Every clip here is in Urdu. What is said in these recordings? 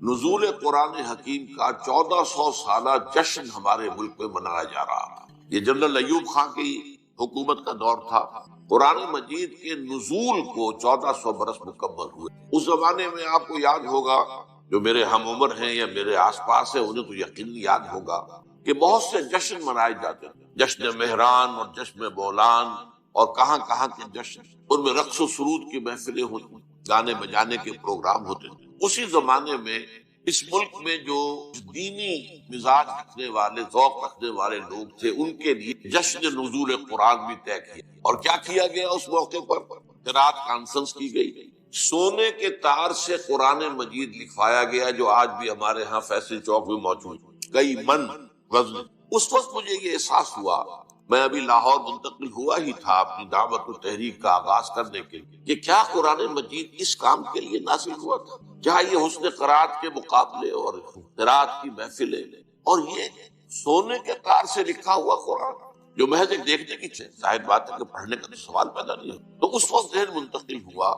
نزول قرآن حکیم کا 1400 سالہ جشن ہمارے ملک میں منایا جا رہا تھا۔ یہ جنرل ایوب خان کی حکومت کا دور تھا۔ قرآن مجید کے نزول کو 1400 برس مکمل ہوئے۔ اس زمانے میں آپ کو یاد ہوگا، جو میرے ہم عمر ہیں یا میرے آس پاس ہیں انہیں تو یقینی یاد ہوگا کہ بہت سے جشن منائے جاتے تھے، جشن مہران اور جشن بولان اور کہاں کہاں کے جشن، ان میں رقص و سرود کی محفلیں ہوتی، گانے بجانے کے پروگرام ہوتے تھے۔ اسی زمانے میں اس ملک میں جو دینی مزاج رکھنے والے، ذوق رکھنے والے لوگ تھے، ان کے لیے جشن نزول قرآن بھی طے کیا۔ اور کیا کیا گیا اس موقع پر؟ قرات کانفرنس کی گئی، سونے کے تار سے قرآن مجید لکھوایا گیا، جو آج بھی ہمارے ہاں فیصل چوک میں موجود، کئی من وزن۔ اس وقت مجھے یہ احساس ہوا، میں ابھی لاہور منتقل ہوا ہی تھا اپنی دعوت و تحریک کا آغاز کرنے کے لیے، کہ کیا قرآن مجید اس کام کے لیے نازل ہوا تھا؟ کیا یہ حسن قرات کے مقابلے اور قرات کی محفلیں اور یہ سونے کے تار سے لکھا ہوا قرآن جو محض ایک دیکھنے کی چیز، ظاہر بات ہے کہ پڑھنے کا تو سوال پیدا نہیں ہو۔ تو اس وقت ذہن منتقل ہوا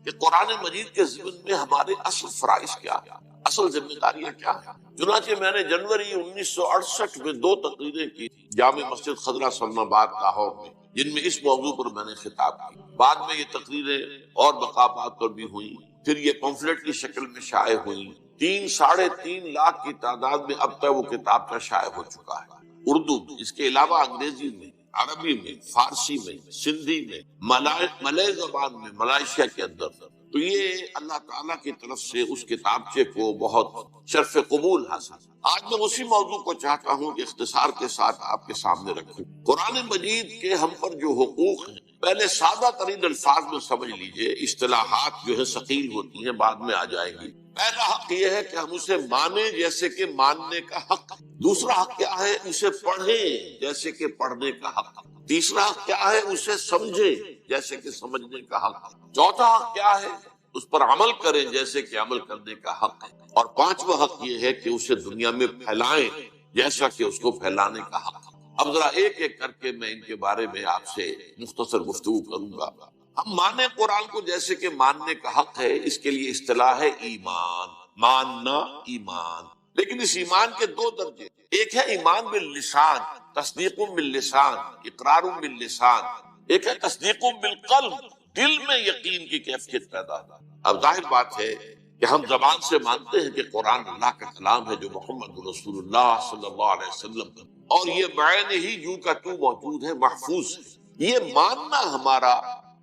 کہ قرآن مجید کے ضمن میں ہمارے اصل فرائض کیا ہے، اصل ذمہ داریاں کیا ہیں۔ چنانچہ میں نے جنوری 1968 میں 2 تقریریں کی جامع مسجد خضرہ اسلام آباد لاہور میں، جن میں اس موضوع پر میں نے خطاب کی۔ بعد میں یہ تقریریں اور مقامات پر بھی ہوئیں، پھر یہ پمفلٹ کی شکل میں شائع ہوئیں۔ 3.5 لاکھ کی تعداد میں اب تک وہ کتاب کا شائع ہو چکا ہے، اردو میں، اس کے علاوہ انگریزی میں، عربی میں، فارسی میں، سندھی میں، ملائ زبان میں، ملائیشیا کے اندر۔ تو یہ اللہ تعالیٰ کی طرف سے اس کتابچے کو بہت شرف قبول حاصل۔ آج میں اسی موضوع کو چاہتا ہوں کہ اختصار کے ساتھ آپ کے سامنے رکھوں۔ قرآن مجید کے ہم پر جو حقوق ہیں، پہلے سادہ ترین الفاظ میں سمجھ لیجئے، اصطلاحات جو ہے ثقیل ہوتی ہیں، بعد میں آ جائیں گی۔ پہلا حق یہ ہے کہ ہم اسے مانیں جیسے کہ ماننے کا حق۔ دوسرا حق کیا ہے؟ اسے پڑھیں جیسے کہ پڑھنے کا حق۔ تیسرا حق کیا ہے؟ اسے سمجھیں جیسے کہ سمجھنے کا حق۔ چوتھا حق کیا ہے؟ اس پر عمل کریں جیسے کہ عمل کرنے کا حق ہے۔ اور پانچواں حق یہ ہے کہ اسے دنیا میں پھیلائیں جیسا کہ اس کو پھیلانے کا حق ہے۔ اب ذرا ایک ایک کر کے میں ان کے بارے میں آپ سے مختصر گفتگو کروں گا۔ ہم مانیں قرآن کو جیسے کہ ماننے کا حق ہے، اس کے لیے اصطلاح ہے ایمان، ماننا، ایمان۔ لیکن اس ایمان کے 2 درجے، ایک ہے ایمان باللسان، تصدیق باللسان، اقرار باللسان، ایک ہے تصدیق بالقلب، دل میں یقین کی کیفیت پیدا ہے۔ اب ظاہر بات ہے کہ ہم زبان سے مانتے ہیں کہ قرآن اللہ کا کلام ہے، جو محمد رسول اللہ صلی اللہ علیہ وسلم کا، اور یہ بعین ہی یوں کا تو موجود ہے، محفوظ ہے۔ یہ ماننا ہمارا،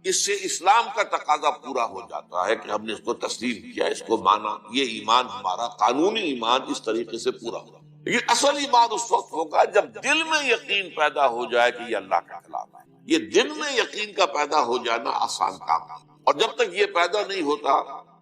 اس سے اسلام کا تقاضا پورا ہو جاتا ہے کہ ہم نے اس کو تسلیم کیا، اس کو مانا۔ یہ ایمان ہمارا قانونی ایمان اس طریقے سے پورا ہو۔ لیکن اصل ایمان اس وقت ہوگا جب دل میں یقین پیدا ہو جائے کہ یہ اللہ کا کلام ہے۔ یہ دل میں یقین کا پیدا ہو جانا آسان کام ہے، اور جب تک یہ پیدا نہیں ہوتا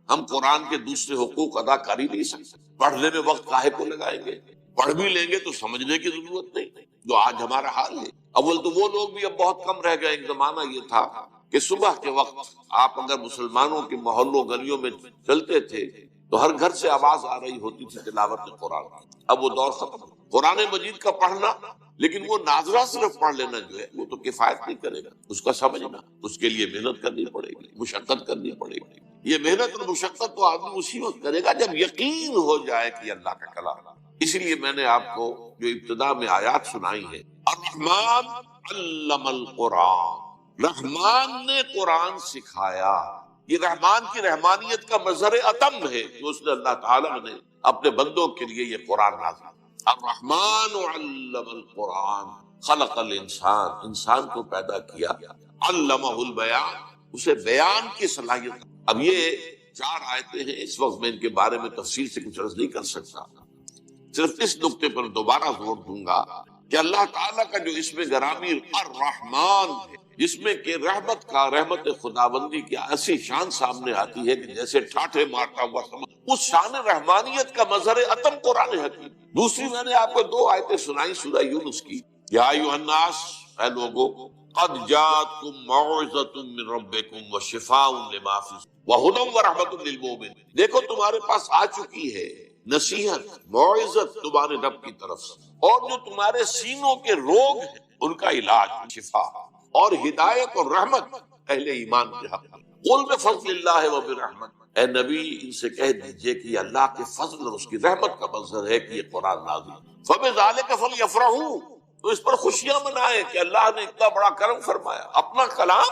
ہم قرآن کے دوسرے حقوق ادا کر ہی نہیں سکتے۔ پڑھنے میں وقت کاہے کو لگائیں گے؟ پڑھ بھی لیں گے تو سمجھنے کی ضرورت نہیں، جو آج ہمارا حال ہے۔ اول تو وہ لوگ بھی اب بہت کم رہ گئے۔ ایک زمانہ یہ تھا کہ صبح کے وقت آپ اگر مسلمانوں کے محلوں گلیوں میں چلتے تھے تو ہر گھر سے آواز آ رہی ہوتی تھی تلاوت قرآن۔ اب وہ دور ختم۔ قرآن مجید کا پڑھنا، لیکن وہ ناظرہ صرف پڑھ لینا جو ہے وہ تو کفایت نہیں کرے گا، اس کا سمجھنا، اس کے لیے محنت کرنی پڑے گی، مشقت کرنی پڑے گی۔ یہ محنت اور مشقت تو آدمی اسی وقت کرے گا جب یقین ہو جائے کہ اللہ کا کلام۔ اسی لیے میں نے آپ کو جو ابتدا میں آیات سنائی ہے، الرحمن علم القرآن، رحمان نے قرآن سکھایا۔ یہ رحمان کی رحمانیت کا مظہر اتم ہے کہ اس نے، اللہ تعالیٰ نے اپنے بندوں کے لیے یہ قرآن نازل۔ الرحمن علم القرآن خلق الانسان، انسان کو پیدا کیا، علمہ البیان، اسے بیان کی صلاحیت۔ اب یہ 4 آیتیں ہیں، اس وقت میں ان کے بارے میں تفصیل سے کچھ عرض نہیں کر سکتا، صرف اس نقطے پر دوبارہ زور دوں گا کہ اللہ تعالیٰ کا جو اسم گرامی الرحمن ہے، جس میں کہ رحمت خداوندی کی ایسی شان سامنے آتی ہے کہ جیسے ٹھاٹھے مارتا ہوا سمجھ، اس شان رحمانیت کا مظہر اتم قرآن حکیم۔ دوسری میں نے آپ کو 2 آیتیں سنائی سورہ یونس کی، یا ایھا الناس، اے لوگو، قد جاءتکم موعظۃ من ربکم وشفاء لما فی وہدی ورحمۃ للمؤمنین۔ دیکھو تمہارے پاس آ چکی ہے نصیحت، موعظت تمہارے رب کی طرف سے، اور جو تمہارے سینوں کے روگ ہیں ان کا علاج، شفا، اور ہدایت اور رحمت اہل ایمان کے حق۔ قل بفضل اللہ و برحمت، اے نبی ان سے کہہ دیجئے کہ یہ اللہ کے فضل اور اس کی رحمت کا منظر ہے کہ یہ قرآن نازل، فبذالک فلیفرحوا، تو اس پر خوشیاں منائیں کہ اللہ نے اتنا بڑا کرم فرمایا، اپنا کلام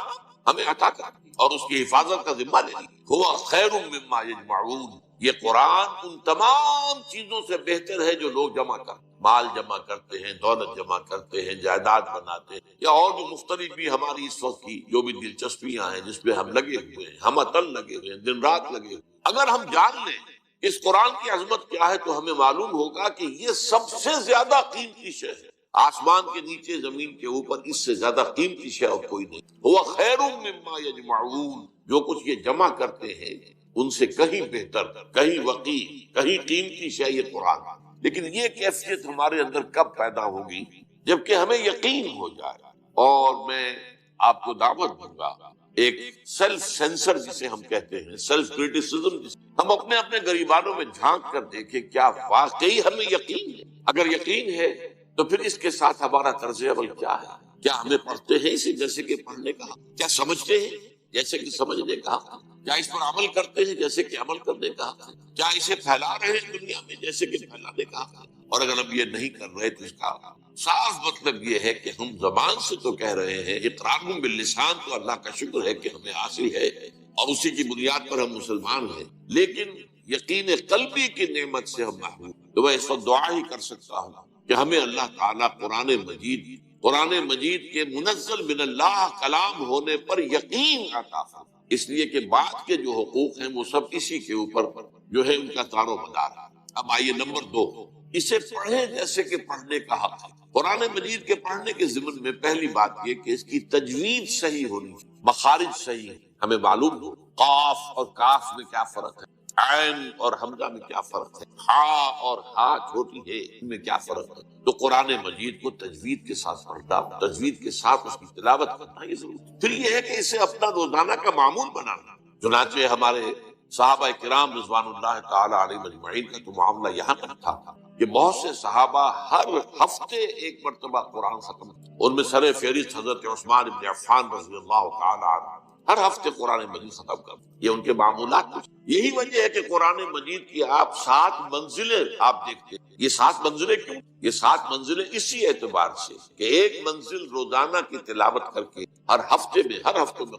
ہمیں عطا کر اور اس کی حفاظت کا ذمہ لے لی۔ ہوا خیر مما یجمعون، یہ قرآن ان تمام چیزوں سے بہتر ہے جو لوگ جمع کرتے، مال جمع کرتے ہیں، دولت جمع کرتے ہیں، جائیداد بناتے ہیں، یا اور جو مختلف بھی ہماری اس وقت کی جو بھی دلچسپیاں ہیں جس پہ ہم لگے ہوئے ہیں، ہم عطل لگے ہوئے ہیں، دن رات لگے ہوئے ہیں۔ اگر ہم جان لیں اس قرآن کی عظمت کیا ہے تو ہمیں معلوم ہوگا کہ یہ سب سے زیادہ قیمتی شے ہے، آسمان کے نیچے زمین کے اوپر اس سے زیادہ قیمتی شے اور کوئی نہیں۔ ہوا خیر مما یجمعون، جو کچھ یہ جمع کرتے ہیں ان سے کہیں بہتر، کہیں وقی، کہیں قیمتی شے یہ قرآن۔ لیکن یہ کیفیت ہمارے اندر کب پیدا ہوگی؟ جبکہ ہمیں یقین ہو جائے۔ اور میں آپ کو دعوت دوں گا ایک سیلف سینسر جسے ہم کہتے ہیں، سیلف کریٹیسزم، ہم اپنے اپنے گریبانوں میں جھانک کر دیکھیں کیا واقعی ہمیں یقین ہے؟ اگر یقین ہے تو پھر اس کے ساتھ ہمارا طرز عمل کیا ہے؟ کیا ہمیں پڑھتے ہیں اسے جیسے کہ پڑھنے کا؟ کیا سمجھتے ہیں جیسے کہ سمجھنے کا؟ کیا اس پر عمل کرتے ہیں جیسے کہ عمل کرنے کا؟ کیا اسے پھیلا رہے ہیں دنیا میں جیسے کہ پھیلانے کا؟ اور اگر ہم یہ نہیں کر رہے تو اس کا صاف مطلب یہ ہے کہ ہم زبان سے تو کہہ رہے ہیں، اقرار باللسان تو اللہ کا شکر ہے کہ ہمیں حاصل ہے اور اسی کی بنیاد پر ہم مسلمان ہیں، لیکن یقین قلبی کی نعمت سے ہم محروم۔ تو میں اس وقت دعا ہی کر سکتا ہوں کہ ہمیں اللہ تعالیٰ قرآن مجید کے منزل من اللہ کلام ہونے پر یقین عطا فرمائے، اس لیے کہ بعد کے جو حقوق ہیں وہ سب اسی کے اوپر جو ہے ان کا دار و مدار ہے۔ اب آئیے نمبر 2، اسے پڑھیں جیسے کہ پڑھنے کا حق ہے۔ قرآن مجید کے پڑھنے کے ضمن میں پہلی بات یہ کہ اس کی تجوید صحیح ہونی چاہیے، مخارج صحیح، ہمیں معلوم ہو قاف اور کاف میں کیا فرق ہے، عین اور حمزہ میں کیا فرق ہے، ہا اور ہا چھوٹی ہے ان میں کیا فرق ہے۔ تو قرآن مجید کو تجوید کے ساتھ پڑھنا، تجوید کے ساتھ اس کی تلاوت کرنا یہ ضروری۔ پھر یہ ہے کہ اسے اپنا روزانہ کا معمول بنانا۔ چنانچہ ہمارے صحابہ کرام رضوان اللہ تعالی علیہ مجمعین کا تو معاملہ یہاں تک تھا کہ بہت سے صحابہ ہر ہفتے ایک مرتبہ قرآن ختم، ان میں سر فہرست حضرت عثمان بن عفان رضی اللہ تعالی عنہ ہر ہفتے قرآن مجید ختم کر، یہ ان کے معمولات کچھ۔ یہی وجہ ہے کہ قرآن مجید کی آپ 7 منزلیں آپ دیکھتے ہیں۔ یہ 7 منزلیں کیوں؟ یہ 7 منزلیں اسی اعتبار سے کہ ایک منزل روزانہ کی تلاوت کر کے ہر ہفتے میں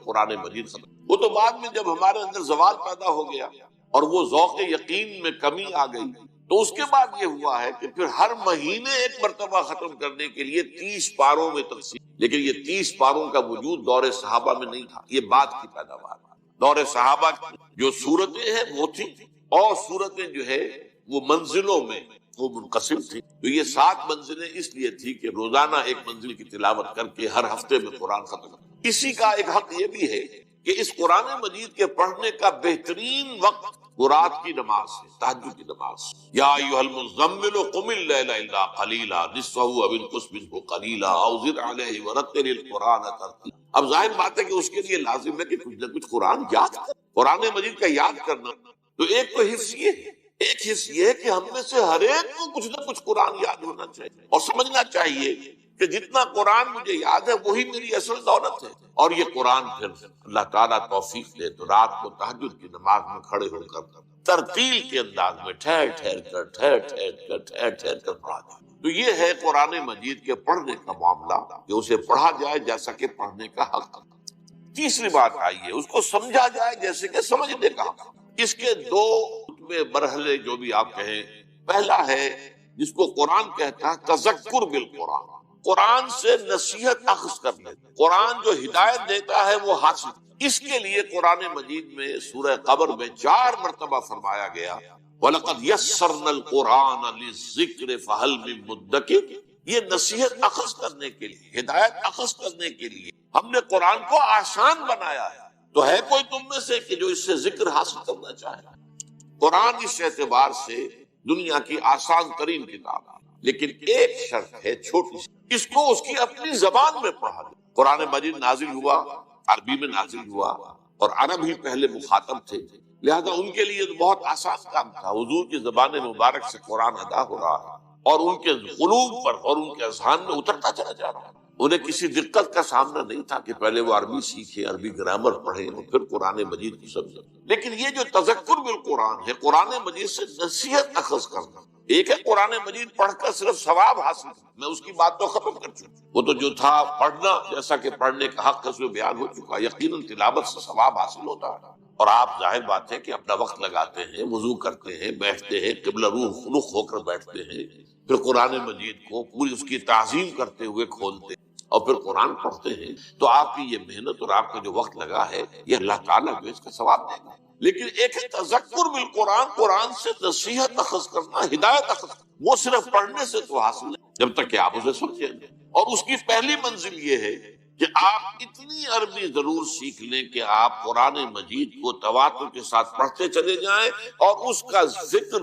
قرآن مجید ختم۔ وہ تو بعد میں جب ہمارے اندر زوال پیدا ہو گیا اور وہ ذوق یقین میں کمی آ گئی تو اس کے بعد یہ ہوا ہے کہ پھر ہر مہینے ایک مرتبہ ختم کرنے کے لیے 30 پاروں میں تقسیم، لیکن یہ 30 پاروں کا وجود دور صحابہ میں نہیں تھا، یہ بعد کی پیداوار۔ دور صحابہ کی جو صورتیں ہیں وہ تھی، اور صورتیں جو ہے وہ منزلوں میں وہ منقسم تھی۔ تو یہ 7 منزلیں اس لیے تھی کہ روزانہ ایک منزل کی تلاوت کر کے ہر ہفتے میں قرآن ختم۔ اسی کا ایک حق یہ بھی ہے کہ اس قرآن مجید کے پڑھنے کا بہترین وقت وہ رات کی نماز ہے، تہجد کی نماز۔ یا ایھا المزمل قم اللیل الا قلیلا نصفہ او انقص منہ قلیلا او زد علیہ ورتل القرآن ترتیلا۔ اب ظاہر بات ہے کہ اس کے لیے لازم ہے کہ کچھ نہ کچھ قرآن یاد کر، قرآن مجید کا یاد کرنا۔ تو ایک تو حفظ یہ ہے، ایک حصہ یہ ہے کہ ہم میں سے ہر ایک کو کچھ نہ کچھ قرآن یاد ہونا چاہیے اور سمجھنا چاہیے کہ جتنا قرآن مجھے یاد ہے وہی میری اصل دولت ہے۔ اور یہ قرآن پھر اللہ تعالیٰ توفیق دے تو رات کو تہجد کی نماز میں کھڑے ہو کر ترتیل کے انداز میں ٹھہر کر پڑھا جائے۔ تو یہ ہے قرآن مجید کے پڑھنے کا معاملہ کہ اسے پڑھا جائے جیسا کہ پڑھنے کا حق۔ تیسری بات آئی ہے اس کو سمجھا جائے جیسے کہ سمجھنے کا حق۔ اس کے 2 مرحلے جو بھی آپ کہیں، پہلا ہے جس کو قرآن کہتا ہے تذکر بالقرآن، قرآن سے نصیحت اخذ کرنے، قرآن جو ہدایت دیتا ہے وہ حاصل۔ اس کے لیے قرآن مجید میں سورہ قمر میں 4 مرتبہ فرمایا گیا وَلَقَدْ يَسَّرْنَا الْقُرْآنَ لِلذِّكْرِ فَهَلْ مِن مُدَّكِرٍ۔ یہ نصیحت اخذ کرنے کے لیے، ہدایت اخذ کرنے کے لیے ہم نے قرآن کو آسان بنایا ہے۔ تو ہے کوئی تم میں سے کہ جو اس سے ذکر حاصل کرنا چاہے؟ قرآن اس اعتبار سے دنیا کی آسان ترین کتاب ہے، لیکن ایک شرط ہے چھوٹی سی، اس کو اس کی اپنی زبان میں پڑھا جائے۔ قرآن مجید نازل ہوا، عربی میں نازل ہوا، اور عرب ہی پہلے مخاطب تھے، لہذا ان کے لیے تو بہت آسان کام تھا۔ حضور کی زبان مبارک سے قرآن ادا ہو رہا ہے اور ان کے قلوب پر اور ان کے اذہان میں اترتا چلا جا رہا ہے۔ انہیں کسی دقت کا سامنا نہیں تھا کہ پہلے وہ عربی سیکھے، عربی گرامر پڑھیں اور پھر قرآن مجید کو سمجھیں۔ لیکن یہ جو تذکر بالقرآن ہے، قرآن مجید سے نصیحت اخذ کرنا، ایک ہے قرآن مجید پڑھ کر صرف ثواب حاصل کرنا، میں اس کی بات تو ختم کر چکا، وہ تو جو تھا پڑھنا، جیسا کہ پڑھنے کا حق اس میں بیان ہو چکا، یقیناً تلاوت سے ثواب حاصل ہوتا ہے، اور آپ ظاہر بات ہے کہ اپنا وقت لگاتے ہیں، وضو کرتے ہیں، بیٹھتے ہیں، قبلہ رخ ہو کر بیٹھتے ہیں، پھر قرآن مجید کو پوری اس کی تعظیم کرتے ہوئے کھولتے ہیں اور پھر قرآن پڑھتے ہیں، تو آپ کی یہ محنت اور آپ کا جو وقت لگا ہے، یہ اللہ تعالیٰ جو اس کا ثواب دے گا۔ لیکن ایک ہے تذکر بالقرآن، قرآن سے نصیحت اخذ کرنا، ہدایت اخذ کرنا، وہ صرف پڑھنے سے تو حاصل نہیں جب تک کہ آپ اسے سمجھیں، اور اس کی پہلی منزل یہ ہے کہ آپ اتنی عربی ضرور سیکھ لیں کہ آپ قرآن مجید کو تواتر کے ساتھ پڑھتے چلے جائیں اور اس کا ذکر،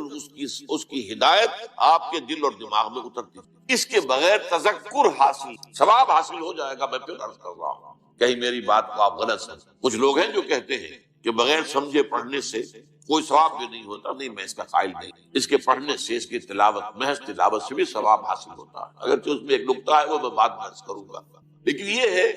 اس کی ہدایت آپ کے دل اور دماغ میں اترتی ہے۔ اس کے بغیر تذکر حاصل، ثواب حاصل ہو جائے گا، میں پھر عرض کر رہا ہوں، کہیں میری بات کو آپ غلط سمجھیں۔ کچھ لوگ ہیں جو کہتے ہیں کہ بغیر سمجھے پڑھنے سے کوئی ثواب بھی نہیں ہوتا، نہیں، میں اس کا قائل نہیں، اس کے پڑھنے سے، اس کی تلاوت، محض تلاوت سے بھی ثواب حاصل ہوتا ہے، اگرچہ اس میں ایک نقطہ ہے وہ میں بعد میں عرض کروں گا، لیکن یہ ہے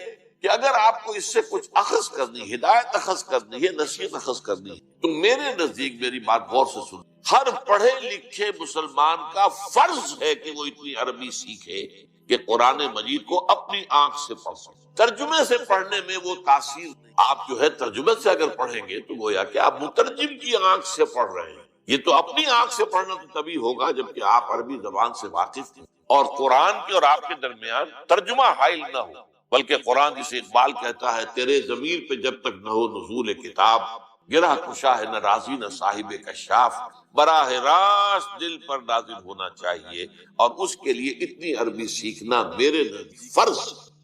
کہ اگر آپ کو اس سے کچھ اخذ کرنی، ہدایت اخذ کرنی ہے، نصیحت اخذ کرنی ہے، تو میرے نزدیک، میری بات غور سے سن، ہر پڑھے لکھے مسلمان کا فرض ہے کہ وہ اتنی عربی سیکھے کہ قرآن مجید کو اپنی آنکھ سے پڑھ سکے۔ ترجمے سے پڑھنے میں وہ تاثیر، آپ جو ہے ترجمے سے اگر پڑھیں گے تو گویا کہ آپ مترجم کی آنکھ سے پڑھ رہے ہیں، یہ تو اپنی آنکھ سے پڑھنا تو تبھی ہوگا جبکہ آپ عربی زبان سے واقف ہیں اور قرآن کے اور آپ کے درمیان ترجمہ حائل نہ ہو، بلکہ قرآن جسے اقبال کہتا ہے، تیرے ضمیر پہ جب تک نہ ہو نزول کتاب، گرہ کشا ہے نہ رازی نہ صاحب کشاف، براہ راست دل پر نازل ہونا چاہیے، اور اس کے لیے اتنی عربی سیکھنا میرے نزدیک فرض۔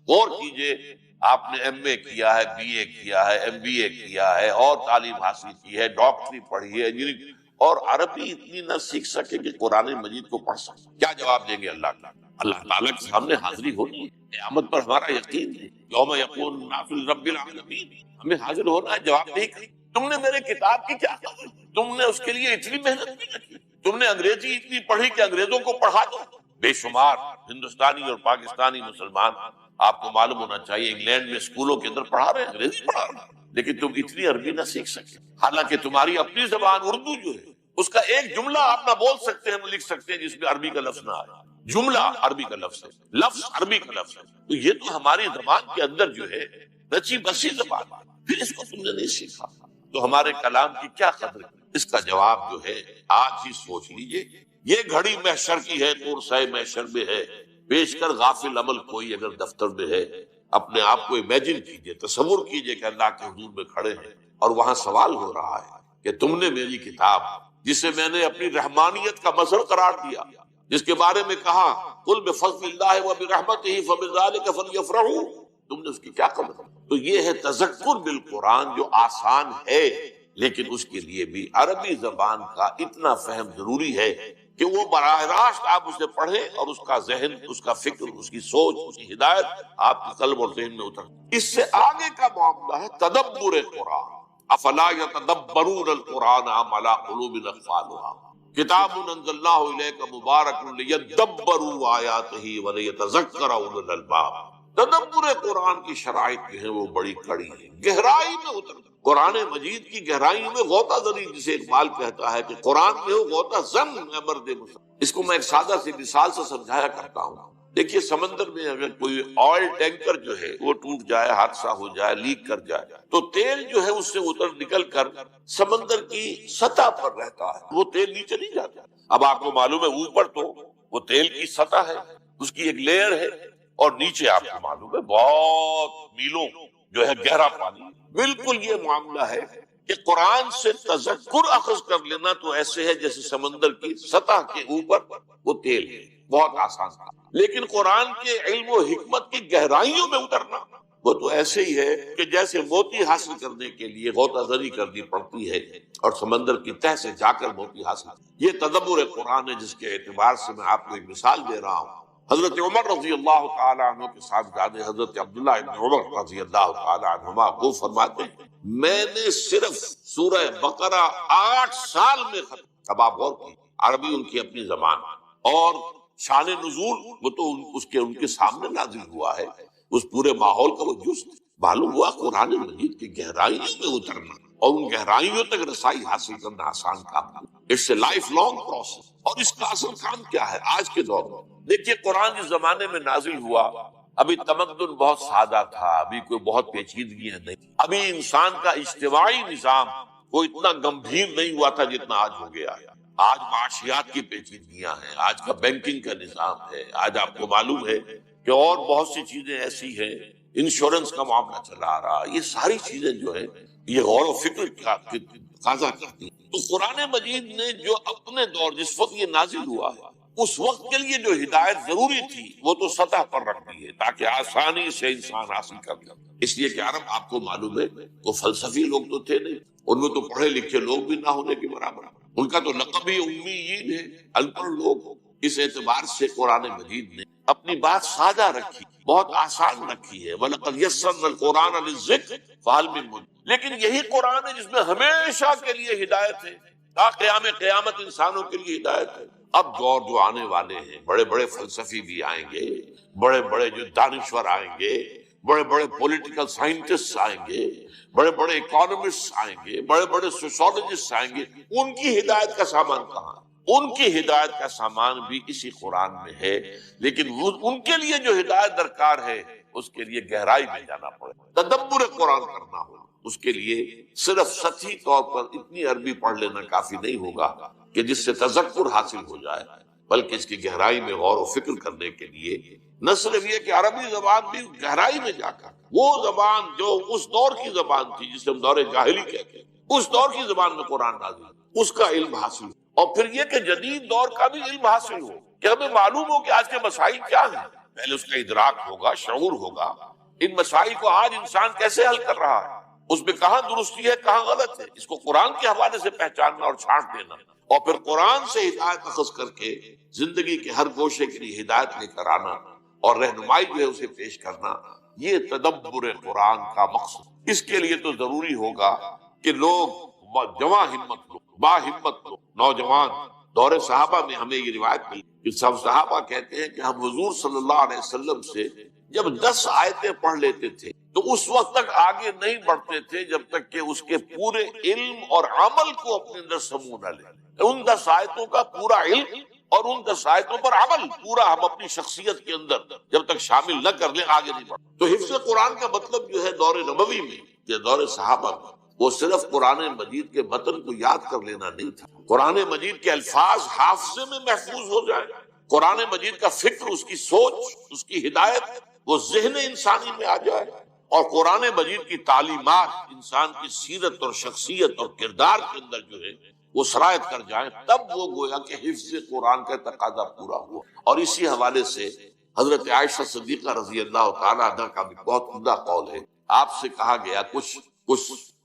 غور کیجئے، آپ نے ایم اے کیا ہے، بی اے کیا ہے، ایم بی اے کیا ہے، اور تعلیم حاصل کی ہے، ڈاکٹری پڑھی ہے، انجینئرنگ، اور عربی اتنی نہ سیکھ سکے کہ قرآن مجید کو پڑھ سکے، کیا جواب دیں گے اللہ کا؟ اللہ تعالیٰ کے سامنے حاضری ہونی ہے، قیامت پر ہمارا یقین ہے، یوم یقول الناس لرب العالمین، ہمیں حاضر ہونا ہے، جواب نہیں کہ تم نے میرے کتاب کی کیا خبر، تم نے اس کے لیے اتنی محنت بھی نہ کی، تم نے انگریزی اتنی پڑھی کہ انگریزوں کو پڑھا دو۔ بے شمار ہندوستانی اور پاکستانی مسلمان، آپ کو معلوم ہونا چاہیے، انگلینڈ میں اسکولوں کے اندر پڑھا رہے ہیں، انگریزی پڑھا رہے ہیں، لیکن تم اتنی عربی نہ سیکھ سکے، حالانکہ تمہاری اپنی زبان اردو جو ہے، اس کا ایک جملہ آپ نہ بول سکتے ہیں، نہ لکھ سکتے ہیں جس میں عربی کا لفظ نہ آئے، جملہ عربی کا لفظ ہے، لفظ عربی کا لفظ ہے، تو یہ تو ہماری زبان کے اندر جو ہے رچی بسی زبان ہے، پھر اس کو تم نے نہیں سیکھا تو ہمارے کلام کی کیا قدر ہے؟ اس کا جواب جو ہے آج ہی سوچ لیجئے، یہ گھڑی محشر کی ہے، طور سائے محشر میں ہے، پیش کر غافل عمل کوئی اگر دفتر میں ہے، اپنے آپ کو امیجن کیجئے، تصور کیجئے کہ اللہ کے حضور میں کھڑے ہیں اور وہاں سوال ہو رہا ہے کہ تم نے میری کتاب، جسے میں نے اپنی رحمانیت کا مظہر قرار دیا، جس کے بارے میں کہا قل بفضل اللہ وبرحمتہ فبذلک فلیفرحوا، تم نے اس کی کیا قدر؟ تو یہ ہے تذکر بالقرآن، جو آسان ہے، لیکن اس کے لیے بھی عربی زبان کا اتنا فہم ضروری ہے کہ وہ براہ راست آپ اسے پڑھیں اور اس کا ذہن، اس کا فکر، اس کی سوچ، اس کی ہدایت آپ کے قلب اور ذہن میں اتر۔ اس سے آگے کا معاملہ ہے تدبر قرآن، افلا یتدبرون القرآن ام علی قلوب اقفالها، کتاب انزلناہ الیک مبارک لیدبروا آیاتہ ولیتذکر اولو الالباب۔ تدبر قرآن کی شرائط جو ہے وہ بڑی کڑی ہے، گہرائی میں اتر، قرآن مجید کی گہرائی میں غوطہ زنی، جسے اقبال کہتا ہے کہ قرآن میں ہو غوطہ زن میں مرد مسلم۔ اس کو میں ایک سادہ سی مثال سے سمجھایا کرتا ہوں، دیکھیے سمندر میں اگر کوئی آئل ٹینکر جو ہے وہ ٹوٹ جائے، حادثہ ہو جائے، لیک کر جائے، تو تیل جو ہے اس سے اتر نکل کر سمندر کی سطح پر رہتا ہے، وہ تیل نیچے نہیں جاتا۔ اب آپ کو معلوم ہے اوپر تو وہ تیل کی سطح ہے، اس کی ایک لیئر ہے، اور نیچے آپ کو معلوم ہے بہت میلوں جو ہے گہرا پانی۔ بالکل یہ معاملہ ہے کہ قرآن سے تذکر اخذ کر لینا تو ایسے ہے جیسے سمندر کی سطح کے اوپر وہ تیل ہے، بہت آسان تھا، لیکن قرآن کے علم و حکمت کی گہرائیوں میں اترنا وہ تو ایسے ہی ہے کہ جیسے موتی حاصل کرنے کے لیے غوطہ زنی کرنی پڑتی ہے اور سمندر کی تہ سے جا کر موتی حاصل۔ یہ تدبر قرآن ہے جس کے اعتبار سے میں آپ کو ایک مثال دے رہا ہوں۔ حضرت عمر رضی اللہ تعالی عنہ کے صاحبزادے حضرت عبداللہ ابن عمر رضی اللہ تعالی عنہما وہ فرماتے ہیں میں نے صرف سورہ بقرہ 8 سال میں ختم۔ اب آپ غور کیجیے، عربی ان کی اپنی زبان، اور شان نزول وہ تو ان کے سامنے نازل ہوا ہے، اس پورے ماحول کا وہ جز معلوم ہوا قرآن مجید کی گہرائیوں میں اترنا اور ان گہرائیوں تک رسائی حاصل کرنا آسان کام نہیں۔ It's a life long process. اور اس کا اصل کام کیا ہے آج کے دور میں؟ دیکھیے قرآن جس زمانے میں نازل ہوا ابھی تمدن بہت سادہ تھا، ابھی کوئی بہت پیچیدگیاں نہیں، ابھی انسان کا اجتماعی نظام وہ اتنا گمبھیر نہیں ہوا تھا جتنا آج ہو گیا ہے۔ آج معاشیات کی پیچیدگیاں ہیں، آج کا بینکنگ کا نظام ہے، آج آپ کو معلوم ہے کہ اور بہت سی چیزیں ایسی ہیں، انشورنس کا معاملہ چلا آ رہا، یہ ساری چیزیں جو ہے یہ غور و فکر کا تقاضا کرتی ہیں۔ تو قرآن مجید نے جو اپنے دور جس وقت یہ نازل ہوا ہے اس وقت کے لیے جو ہدایت ضروری تھی وہ تو سطح پر رکھ دی ہے تاکہ آسانی سے انسان حاصل کر لے۔ اس لیے کہ عرب آپ کو معلوم ہے وہ فلسفی لوگ تو تھے نہیں، ان میں تو پڑھے لکھے لوگ بھی نہ ہونے کے برابر، ان کا تو لقب ہی امیین ہے، ان پڑھ لوگ۔ اس اعتبار سے قرآن مجید نے اپنی بات سادہ رکھی، بہت آسان رکھی ہے، وَلَقَدْ يَسَّرْنَا الْقُرْآنَ لِلذِّكْرِ فَهَلْ مِن مُدَّكِرٍ۔ لیکن یہی قرآن ہے جس میں ہمیشہ کے لیے ہدایت ہے، تا قیامت انسانوں کے لیے ہدایت ہے۔ اب دور جو آنے والے ہیں بڑے بڑے فلسفی بھی آئیں گے، بڑے بڑے جو دانشور آئیں گے، بڑے بڑے پولیٹیکل سائنٹسٹ آئیں گے، بڑے بڑے اکانومسٹ آئیں گے، بڑے بڑے سوشولوجسٹ آئیں گے، ان کی ہدایت کا سامان کہاں؟ ان کی ہدایت کا سامان بھی اسی قرآن میں ہے، لیکن ان کے لیے جو ہدایت درکار ہے اس کے لیے گہرائی میں جانا پڑے، تدبر قرآن کرنا ہوگا۔ اس کے لیے صرف سطحی طور پر اتنی عربی پڑھ لینا کافی نہیں ہوگا کہ جس سے تذکر حاصل ہو جائے، بلکہ اس کی گہرائی میں غور و فکر کرنے کے لیے نہ صرف یہ کہ عربی زبان بھی گہرائی میں جا کر وہ زبان جو اس دور کی زبان تھی جسے ہم دور جاہلی کہتے ہیں، اس دور کی زبان میں قرآن نازل، اس کا علم حاصل ہو، اور پھر یہ کہ جدید دور کا بھی علم حاصل ہو، کہ ہمیں معلوم ہو کہ آج کے مسائل کیا ہیں، پہلے اس کا ادراک ہوگا، شعور ہوگا، ان مسائل کو آج انسان کیسے حل کر رہا ہے، اس میں کہاں درستی ہے کہاں غلط ہے، اس کو قرآن کے حوالے سے پہچاننا اور چھانٹ دینا، اور پھر قرآن سے ہدایت اخذ کر کے زندگی کے ہر گوشے کے لیے ہدایت لے کر آنا اور رہنمائی جو ہے اسے پیش کرنا، یہ تدبر قرآن کا مقصد۔ اس کے لیے تو ضروری ہوگا کہ لوگ جواں ہمت لوگ، با ہمت لوگ، نوجوان دور صحابہ میں ہمیں یہ روایت ملی کہ سب صحابہ کہتے ہیں کہ ہم حضور صلی اللہ علیہ وسلم سے جب 10 آیتیں پڑھ لیتے تھے تو اس وقت تک آگے نہیں بڑھتے تھے جب تک کہ اس کے پورے علم اور عمل کو اپنے اندر سمو نہ لیں۔ ان 10 آیتوں کا پورا علم اور ان 10 آیتوں پر عمل پورا ہم اپنی شخصیت کے اندر جب تک شامل نہ کر لیں آگے نہیں بڑھتے۔ تو حفظ قرآن کا مطلب جو ہے دور نبوی میں یا دور صحابہ میں وہ صرف قرآن مجید کے متن کو یاد کر لینا نہیں تھا، قرآن مجید کے الفاظ حافظے میں محفوظ ہو جائے، قرآن مجید کا فکر، اس کی سوچ، اس کی ہدایت وہ ذہن انسانی میں آ جائے، اور قرآن مجید کی تعلیمات انسان کی سیرت اور شخصیت اور کردار کے اندر جو ہے وہ سرایت کر جائیں، تب وہ گویا کہ حفظ قرآن کا تقاضا پورا ہوا۔ اور اسی حوالے سے حضرت عائشہ صدیقہ رضی اللہ تعالیٰ عنہ کا بھی بہت عمدہ قول ہے، آپ سے کہا گیا کچھ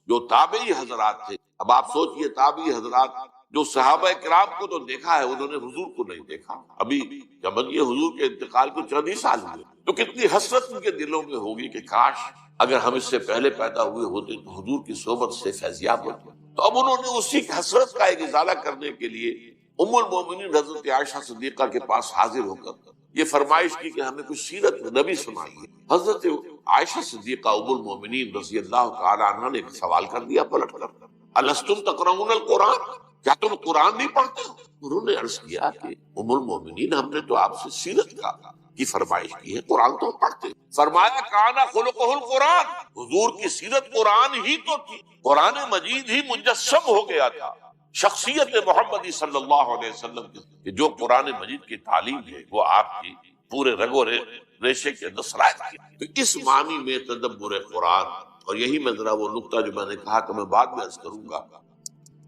جو تابعی حضرات تھے، اب آپ سوچئے تابعی حضرات جو صحابہ کرام کو تو دیکھا ہے انہوں نے حضور کو نہیں دیکھا، ابھی جب یہ حضور کے انتقال کو چند ہی سال ہوئے، تو کتنی حسرت ان کے دلوں میں ہوگی کہ کاش اگر ہم اس سے پہلے پیدا ہوئے ہوتے تو حضور کی صحبت سے فیضیاب ہوتے۔ تو اب انہوں نے اسی حسرت کا ایک ازالہ کرنے کے لیے ام المومنین حضرت عائشہ صدیقہ کے پاس حاضر ہو کر یہ فرمائش کی کہ ہمیں کچھ سیرت نبی سنائیے۔ حضرت عائشہ صدیقہ ام المومنین رضی اللہ تعالی عنہ نے ایک سوال کر دیا پلٹ کر، الستم تقرؤون القرآن، کیا تم قرآن نہیں پڑھتے ہو؟ انہوں نے عرض کیا کہ ام المومنین ہم نے تو آپ سے سیرت کی فرمائش کی ہے، قرآن تو پڑھتے۔ فرمایا کانا خلقہ القرآن، حضور کی سیرت قرآن ہی تو تھی، قرآن مجید ہی مجسم ہو گیا تھا شخصیت محمدی صلی اللہ علیہ وسلم کی، جو قرآن مجید کی تعلیم ہے وہ آپ کی پورے رگ و ریشے کے اندر سرایت کی۔ تو اس معنی میں تدبر قرآن، اور یہی میں ذرا وہ نقطہ جو میں نے کہا کہ میں بعد میں عرض کروں گا،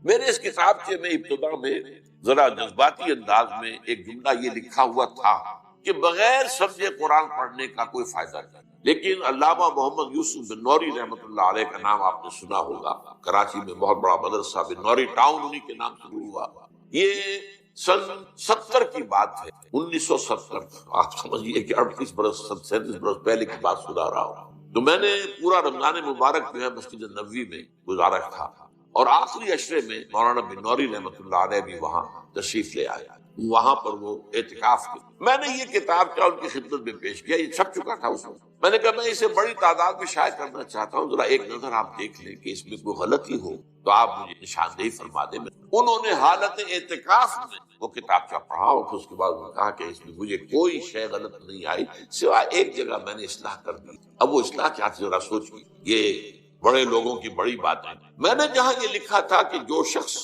میرے اس کتاب کے میں ابتدا میں ذرا جذباتی انداز میں ایک جملہ یہ لکھا ہوا تھا کہ بغیر سمجھے قرآن پڑھنے کا کوئی فائدہ نہیں، لیکن علامہ محمد یوسف بن نوری رحمۃ اللہ علیہ کا نام آپ نے سنا ہوگا، کراچی میں بہت بڑا مدرسہ بن نوری ٹاؤن انہی کے نام سے ہوا، یہ سن 70 کی بات ہے، 1970، آپ سمجھیے کہ 38 برس 37 برس پہلے کی بات سنا رہا ہوں۔ تو میں نے پورا رمضان مبارک جو ہے مسجد نبوی میں گزارا تھا، اور آخری اشرے میں مولانا بنوری رحمۃ اللہ علیہ بھی وہاں تشریف لے آیا، وہاں پر وہ اعتکاف کی۔ میں نے یہ کتاب کیا ان کی خدمت میں پیش کیا، یہ چھپ چکا تھا اس وقت۔ میں نے کہا میں اسے بڑی تعداد میں شائع کرنا چاہتا ہوں، ذرا ایک نظر آپ دیکھ لیں کہ اس میں کوئی غلطی ہو تو آپ مجھے نشاندہی فرما دیں۔ انہوں نے حالت اعتکاف میں وہ کتاب کا پڑھا اور پھر اس کے بعد انہوں نے کہا کہ اس میں مجھے کوئی شے غلط نہیں آئی، سوائے ایک جگہ میں نے اصلاح کر دی۔ اب وہ اصلاح کیا تھی ذرا سوچیے، یہ بڑے لوگوں کی بڑی بات ہے۔ میں نے جہاں یہ لکھا تھا کہ جو شخص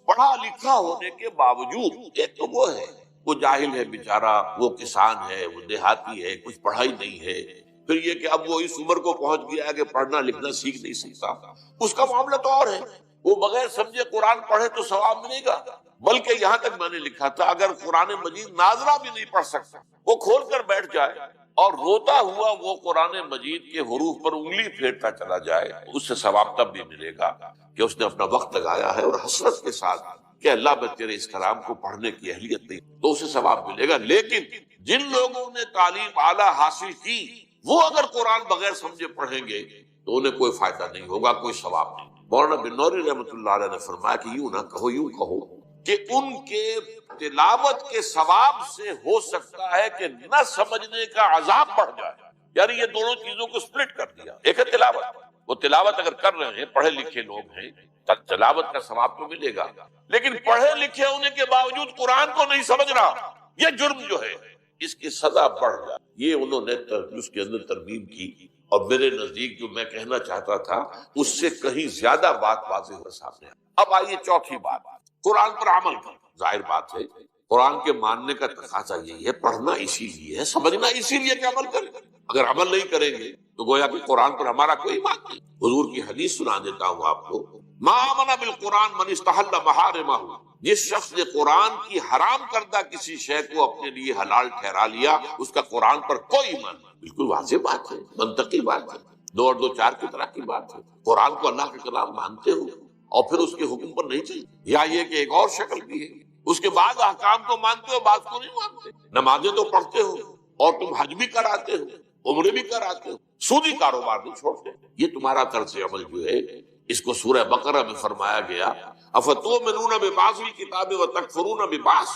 پڑھا لکھا ہونے کے باوجود، ایک تو وہ ہے وہ جاہل ہے بیچارہ، وہ کسان ہے، وہ دیہاتی ہے، کچھ پڑھائی نہیں ہے، پھر یہ کہ اب وہ اس عمر کو پہنچ گیا ہے کہ پڑھنا لکھنا سیکھ نہیں سکتا، اس کا معاملہ تو اور ہے، وہ بغیر سمجھے قرآن پڑھے تو ثواب ملے گا۔ بلکہ یہاں تک میں نے لکھا تھا اگر قرآن مجید ناظرہ بھی نہیں پڑھ سکتا، وہ کھول کر بیٹھ جائے اور روتا ہوا وہ قرآن مجید کے حروف پر انگلی پھیرتا چلا جائے، اس سے ثواب تب بھی ملے گا کہ اس نے اپنا وقت لگایا ہے اور حسرت کے ساتھ کہ اللہ میں تیرے اس کلام کو پڑھنے کی اہلیت نہیں، تو اسے ثواب ملے گا۔ لیکن جن لوگوں نے تعلیم اعلیٰ حاصل کی وہ اگر قرآن بغیر سمجھے پڑھیں گے تو انہیں کوئی فائدہ نہیں ہوگا، کوئی ثواب نہیں۔ مولانا بنوری رحمۃ اللہ علیہ نے فرمایا کہ یوں نہ کہو، یوں کہو کہ ان کے تلاوت کے ثواب سے ہو سکتا ہے کہ نہ سمجھنے کا عذاب بڑھ جائے۔ یعنی یہ دونوں چیزوں کو سپلٹ کر دیا۔ ایک ہے تلاوت، وہ تلاوت اگر کر رہے ہیں، پڑھے لکھے لوگ ہیں، تلاوت کا ثواب تو ملے گا، لیکن پڑھے لکھے ہونے کے باوجود قرآن کو نہیں سمجھ رہا، یہ جرم جو ہے اس کی سزا بڑھ جائے۔ یہ انہوں نے اس کے اندر ترمیم کی، اور میرے نزدیک جو میں کہنا چاہتا تھا اس سے کہیں زیادہ بات واضح ہو سامنے۔ اب آئیے چوتھی بات، قرآن پر عمل کر۔ ظاہر بات ہے قرآن کے ماننے کا تقاضا یہی ہے، پڑھنا اسی لیے ہے، سمجھنا اسی لیے کہ عمل کریں۔ اگر عمل نہیں کریں گے تو گویا کہ قرآن پر ہمارا کوئی ایمان نہیں۔ حضور کی حدیث سنا دیتا ہوں آپ کو، ما آمن بالقرآن من استحل محارمہ، جس شخص نے قرآن کی حرام کردہ کسی شے کو اپنے لیے حلال ٹھہرا لیا، اس کا قرآن پر کوئی ایمان نہیں۔ بالکل واضح بات ہے، منطقی بات ہے، دو اور دو چار کی طرح کی بات ہے۔ قرآن کو اللہ کا کلام مانتے ہو اور پھر اس کے حکم پر نہیں چلتے، یا یہ کہ ایک اور شکل بھی ہے، اس کے بعد احکام کو مانتے ہو، بعض کو نہیں مانتے۔ نمازیں تو پڑھتے ہو اور تم حج بھی کراتے ہو، عمرے بھی کراتے ہو، سودی کاروبار نہیں چھوڑتے۔ یہ تمہارا طرز عمل جو ہے، اس کو سورہ بقرہ میں فرمایا گیا، افتؤمنون ببعض الکتاب وتکفرون ببعض۔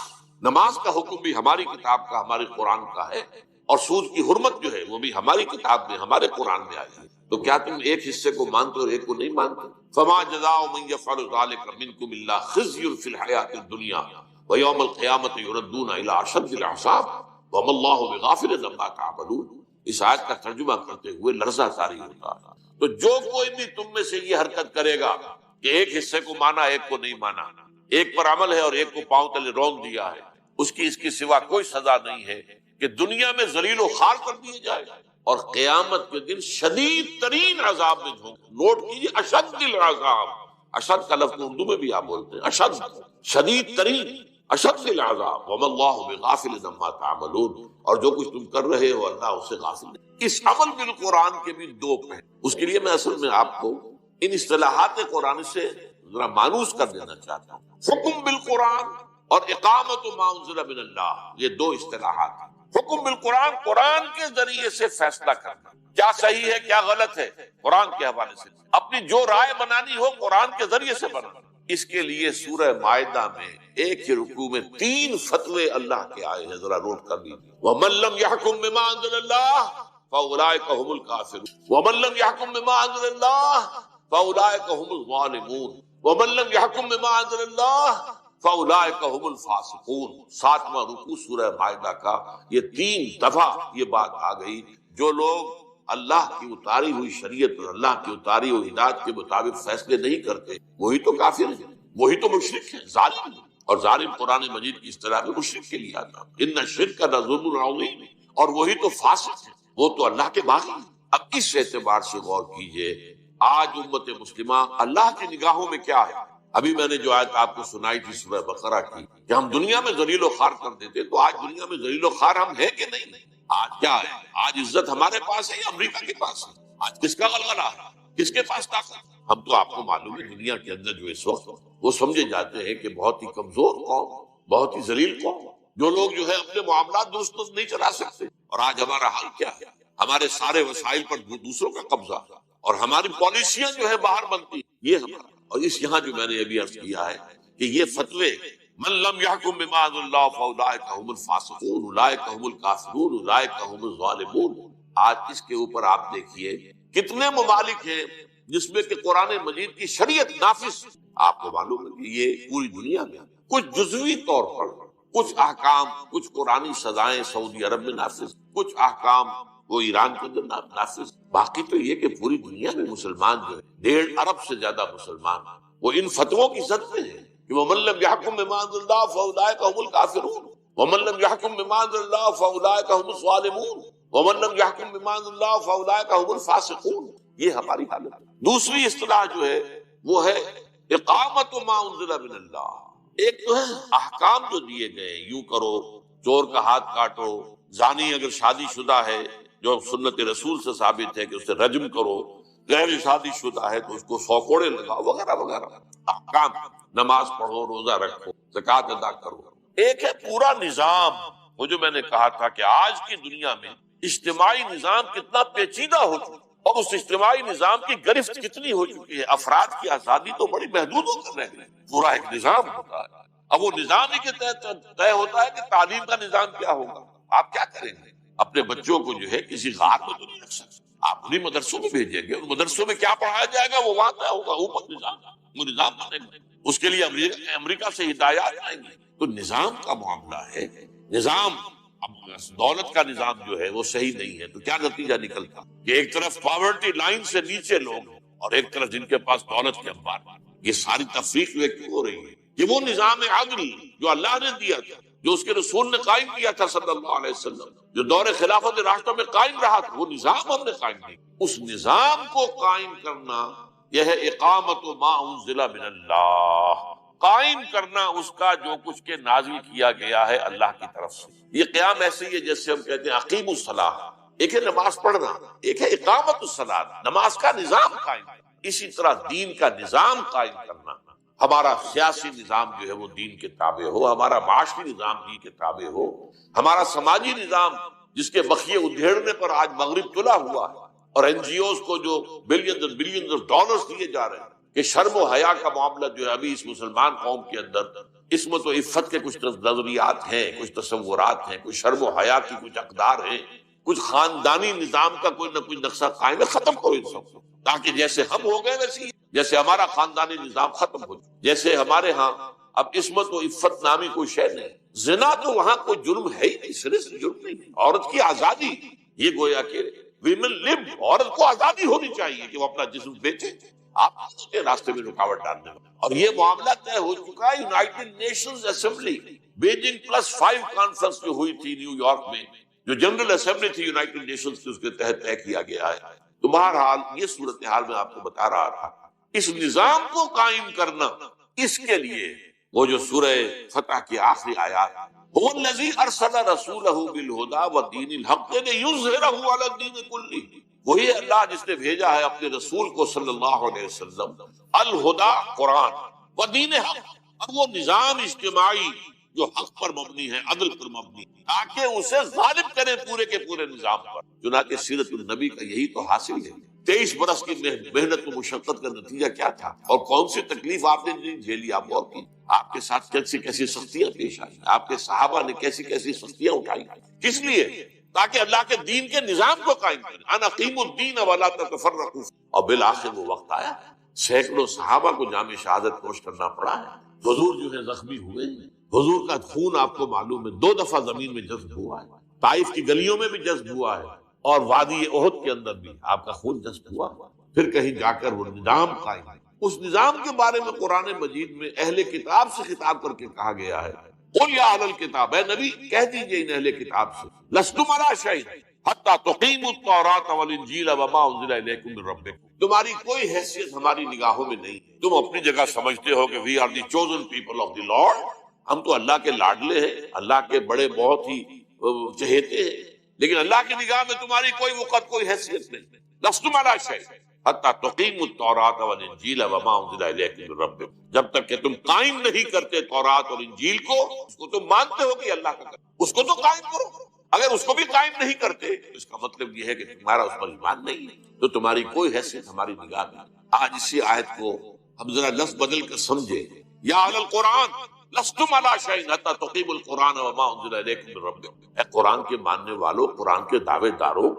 نماز کا حکم بھی ہماری کتاب کا، ہمارے قرآن کا ہے، اور سود کی حرمت جو ہے وہ بھی ہماری کتاب میں، ہمارے قرآن میں آئی ہے۔ تو کیا تم ایک حصے کو مانتے اور ایک کو نہیں مانتے؟ فما جزاء من يفعل ذلك منكم الا خزي في الحياة الدنيا ويوم القيامة يردون الى اشد العذاب وما الله بغافل عما تعملون۔ اس آیت کا ترجمہ کرتے ہوئے لرزہ طاری ہوتا ہے۔ تو جو کوئی بھی تم میں سے یہ حرکت کرے گا کہ ایک حصے کو مانا ایک کو نہیں مانا، ایک پر عمل ہے اور ایک کو پاؤں تلے رونگ دیا ہے، اس کی اس کی سوا کوئی سزا نہیں ہے کہ دنیا میں ذلیل و خوار کر دیے جائے اور قیامت کے دن شدید ترین عذاب میں جھونک۔ نوٹ کیجیے، اشد العذاب، اشد کا لفظ اردو میں بھی آپ بولتے ہیں، اشد، شدید ترین، اشد العذاب، وما اللہ بغافل عما تعملون، اور جو کچھ تم کر رہے ہو اللہ اس سے غافل نہیں۔ اس عمل بالقرآن کے بھی دو پہلو، اس کے لیے میں اصل میں آپ کو ان اصطلاحات قرآن سے ذرا مانوس کر دینا چاہتا ہوں۔ حکم بالقرآن اور اقامت ما انزل من اللہ، یہ دو اصطلاحات ہیں۔ حکم بالقرآن، قرآن کے ذریعے سے فیصلہ کرنا، کیا صحیح ہے کیا غلط ہے، قرآن کے حوالے سے۔ اپنی جو رائے بنانی ہو قرآن کے ذریعے سے بنانا۔ اس کے لیے سورہ مائدہ میں ایک ہی رکوع میں 3 فتوے اللہ کے آئے ہیں، ذرا نوٹ کر لیجیے۔ وَمَن لَّمْ يَحْكُم بِمَا أَنزَلَ اللَّهُ فَأُولَٰئِكَ هُمُ الْكَافِرُونَ وَمَن لَّمْ يَحْكُم بِمَا أَنزَلَ اللَّهُ فَأُولَٰئِكَ هُمُ الظَّالِمُونَ وَمَن لَّمْ يَحْكُم بِمَا أَنزَلَ اللَّهُ فَأُولَٰئِكَ هُمُ الْفَاسِقُونَ۔ 7واں رکوع سورہ مائدہ کا یہ 3 دفعہ یہ بات آ گئی، جو لوگ اللہ کی اتاری ہوئی شریعت اور اللہ کی اتاری ہوئی ہدایت کے مطابق فیصلے نہیں کرتے، وہی تو کافر ہیں، وہی تو مشرک ہیں، ظالم ہیں۔ اور ظالم قرآن مجید کی اصطلاح میں مشرک کے لیے آتا ہے، ان الشرک لظلم عظیم، اور وہی تو فاسق ہیں، وہ تو اللہ کے باغی ہیں۔ اب اس اعتبار سے غور کیجئے، آج امت مسلمہ اللہ کی نگاہوں میں کیا ہے؟ ابھی میں نے جو آیت آپ کو سنائی تھی سورہ بقرہ کی کہ ہم دنیا میں ذلیل و خوار کر دیتے، تو آج دنیا میں ذلیل و خوار ہم ہیں کہ نہیں؟ آج کیا ہے؟ آج عزت ہمارے پاس ہے یا امریکہ کے پاس ہے؟ آج کس کا غلغلہ ہے؟ کس کے پاس طاقت؟ ہم تو آپ کو معلوم ہے دنیا کے اندر جو اس وقت وہ سمجھے جاتے ہیں کہ بہت ہی کمزور قوم، بہت ہی ذلیل قوم، جو لوگ جو ہے اپنے معاملات درست نہیں چلا سکتے۔ اور آج ہمارا حال کیا ہے؟ ہمارے سارے وسائل پر دوسروں کا قبضہ، اور ہماری پالیسیاں جو ہے باہر بنتی، یہ ہمارا۔ اور اس یہاں جو میں نے ابھی عرض کیا ہے کہ یہ فتوے من لم يحكم بما انزل اللہ فاولئک هم الفاسقون اولئک هم الکافرون اولئک هم الظالمون. آج اس کے اوپر آپ دیکھیے کتنے ممالک ہیں جس میں کہ قرآن مجید کی شریعت نافذ. آپ کو معلوم ہے کہ یہ پوری دنیا میں کچھ جزوی طور پر کچھ احکام، کچھ قرآنی سزائیں سعودی عرب میں نافذ، کچھ احکام وہ ایران کے اندر نافذ. باقی تو یہ کہ پوری دنیا میں مسلمان جو ہے 1.5 ارب سے زیادہ مسلمان وہ ان فتووں کی زد میں ہیں کہ وَمَن لَّمْ يَحْكُم بِمَا أَنزَلَ اللَّهُ فَأُولَٰئِكَ هُمُ الْكَافِرُونَ وَمَن لَّمْ يَحْكُم بِمَا أَنزَلَ اللَّهُ فَأُولَٰئِكَ هُمُ الظَّالِمُونَ وَمَن لَّمْ يَحْكُم بِمَا أَنزَلَ اللَّهُ فَأُولَٰئِكَ هُمُ الْفَاسِقُونَ. یہ ہماری حالت. دوسری اصطلاح جو ہے وہ ہے اقامت ما انزل من اللہ. ایک تو ہے احکام جو دیے گئے، یوں کرو، چور کا ہاتھ کاٹو، زانی اگر شادی شدہ ہے جو سنت رسول سے ثابت ہے کہ اسے رجم کرو، غیر شادی شدہ ہے تو اس کو 100 کوڑے لگاؤ وغیرہ وغیرہ احکام. نماز پڑھو، روزہ رکھو، زکوٰۃ ادا کرو. ایک ہے پورا نظام. وہ جو میں نے کہا تھا کہ آج کی دنیا میں اجتماعی نظام کتنا پیچیدہ ہو چکا اور اس اجتماعی نظام کی گرفت کتنی ہو چکی ہے. افراد کی آزادی تو بڑی محدود ہو کر رہ گئی. پورا ایک نظام ہوتا ہے. اب وہ نظام ہی کے تحت طے ہوتا ہے کہ تعلیم کا نظام کیا ہوگا. آپ کیا کریں گے؟ اپنے بچوں کو جو ہے کسی غار میں تو نہیں رکھ سکتے. آپ انہیں مدرسوں میں بھیجیں گے، ان مدرسوں میں کیا پڑھایا جائے گا وہ وہاں طے ہوگا. اوپر نظام، وہ نظام بنے گا. اس کے لیے امریکہ سے ہدایات آئیں گی. تو نظام کا معاملہ ہے. نظام اب دولت کا نظام جو ہے وہ صحیح نہیں ہے تو کیا نتیجہ نکلتا کہ ایک طرف پاورٹی لائن سے نیچے لوگ ہیں اور ایک طرف جن کے پاس دولت کے انبار. یہ ساری تفریق کیوں ہو رہی ہے؟ یہ وہ نظام عدل جو اللہ نے دیا تھا، جو اس کے رسول نے قائم کیا تھا صلی اللہ علیہ وسلم، جو دور خلافت راشدہ میں قائم رہا تھا، وہ نظام ہم نے قائم کیا. اس نظام کو قائم کرنا یہ ہے اقامت ما انزل من اللہ. قائم کرنا اس کا جو کچھ کے نازل کیا گیا ہے اللہ کی طرف سے. یہ قیام ایسے ہی ہے جیسے ہم کہتے ہیں اقیم الصلاۃ. ایک ہے نماز پڑھنا، ایک ہے اقامت الصلاۃ، نماز کا نظام قائم. اسی طرح دین کا نظام قائم کرنا. ہمارا سیاسی نظام جو ہے وہ دین کے تابع ہو، ہمارا معاشی نظام دین کے تابع ہو، ہمارا سماجی نظام جس کے بخیے ادھیڑنے پر آج مغرب تلا ہوا ہے اور این جی اوز کو جو بلینز آف ڈالرز دیے جا رہے ہیں کہ شرم و حیا کا معاملہ جو ہے ابھی اس مسلمان قوم کے اندر عصمت و عفت کے کچھ نظریات ہیں، کچھ تصورات ہیں، کچھ شرم و حیا کی کچھ اقدار ہیں، کچھ خاندانی نظام کا کوئی نہ کوئی نقشہ قائم ہے. ختم کرو ان سب کو تاکہ جیسے ہم ہو گئے ویسے جیسے ہمارا خاندانی نظام ختم ہو جائے. جیسے ہمارے ہاں اب عصمت و عفت نامی کوئی شے نہیں. زنا تو وہاں کوئی جرم ہے ہی نہیں، سرے سے جرم نہیں. عورت کی آزادی، یہ گویا کہ ویمن لب، عورت کو آزادی ہونی چاہیے کہ وہ اپنا جسم بیچے. آپ کے راستے میں رکاوٹ ڈالنے والا. اور یہ معاملہ طے ہو چکا ہے. United nations assembly Beijing +5 conference جو ہوئی تھی نیو یارک میں، جو جنرل اسمبلی تھی یونائٹڈ نیشنز کی، اس کے تحت طے کیا گیا ہے. تو بہرحال یہ صورتحال میں آپ کو بتا رہا تھا. اس نظام کو قائم کرنا، اس کے لیے وہ جو سورہ فتح کی آخری آیات هو الذی ارسل رسولہ بالہدی ودین الحق لیظہرہ علی الدین کلہ، وہی اللہ جس نے بھیجا ہے اپنے رسول کو صلی اللہ علیہ وسلم الہدا قرآن ودین حق، اور وہ نظام اجتماعی جو حق پر مبنی ہے، عدل پر مبنی، تاکہ اسے غالب کرے پورے کے پورے نظام پر. چنانچہ سیرت النبی کا یہی تو حاصل ہے. 23 برس کی محنت و مشقت کا نتیجہ کیا تھا اور کون سی تکلیف آپ نے جھیلی. آپ غور کی، آپ کے ساتھ کیسی کیسی سختیاں پیش آئی، آپ کے صحابہ نے کیسی کیسی سختیاں اٹھائی. کس لیے؟ تاکہ اللہ کے دین کے نظام کو قائم کریں. ان اقیموا الدین ولا تتفرقوا. اور بالآخر وہ وقت آیا، سینکڑوں صحابہ کو جام شہادت نوش کرنا پڑا ہے. حضور جو ہے زخمی ہوئے، حضور کا خون آپ کو معلوم ہے 2 دفعہ زمین میں جذب ہوا ہے. طائف کی گلیوں میں بھی جذب ہوا ہے اور وادی احد کے اندر بھی آپ کا خون جذب ہوا. پھر کہیں جا کر وہ نظام قائم ہے. اس نظام کے بارے میں قرآن مجید میں اہل کتاب سے خطاب کر کے کہا گیا ہے قل یا اہل الکتاب، اے نبی کہہ دیجئے ان اہل کتاب سے، لستم علی شیء حتی تقیموا التوراۃ والانجیل وما انزل الیکم من ربکم. تمہاری کوئی حیثیت ہماری نگاہوں میں نہیں. تم اپنی جگہ سمجھتے ہو کہ we are the chosen people of the lord, ہم تو اللہ کے لاڈلے ہیں، اللہ کے بڑے بہت ہی چہیتے ہیں، لیکن اللہ کی نگاہ میں تمہاری کوئی وقت کوئی حیثیت نہیں. لستم علی شیء حتی تقیموا التوراۃ والانجیل وما انزل الیکم من ربکم. جب تک کہ تم قائم نہیں کرتے تورات اور انجیل کو، اس کو تم مانتے ہو کہ اللہ کا، اس کو تو قائم کرو. اگر اس کو بھی قائم نہیں کرتے تو اس کا مطلب یہ ہے کہ تمہارا اس پر ایمان نہیں ہے، تو تمہاری کوئی حیثیت ہماری نگاہ میں. آج اسی آیت کو اب ذرا لفظ بدل کر سمجھے، یا اہل القرآن لستم علی شیء حتی تقیموا القرآن وما انزل الیکم من ربکم، اے قرآن کے ماننے والوں، قرآن کے دعوے داروں،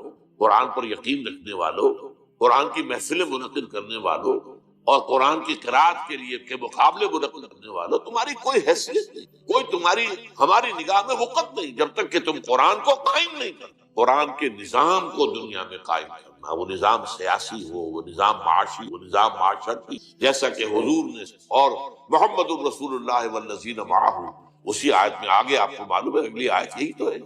قرآن پر یقین رکھنے والوں، قرآن کی محفلیں منعقد کرنے والوں اور قرآن کی قرأت کے لیے کے مقابلے منعقد کرنے والوں، تمہاری کوئی حیثیت نہیں، کوئی تمہاری ہماری نگاہ میں وقت نہیں جب تک کہ تم قرآن کو قائم نہیں کرتے۔ قرآن کے نظام کو دنیا میں قائم کرنا، وہ نظام سیاسی ہو، وہ نظام معاشی، وہ نظام معاشرتی، جیسا کہ حضور نے اور محمد الرسول اللہ والذین معہ، اسی آیت میں آگے آپ کو معلوم ہے اگلی آیت یہی تو ہے،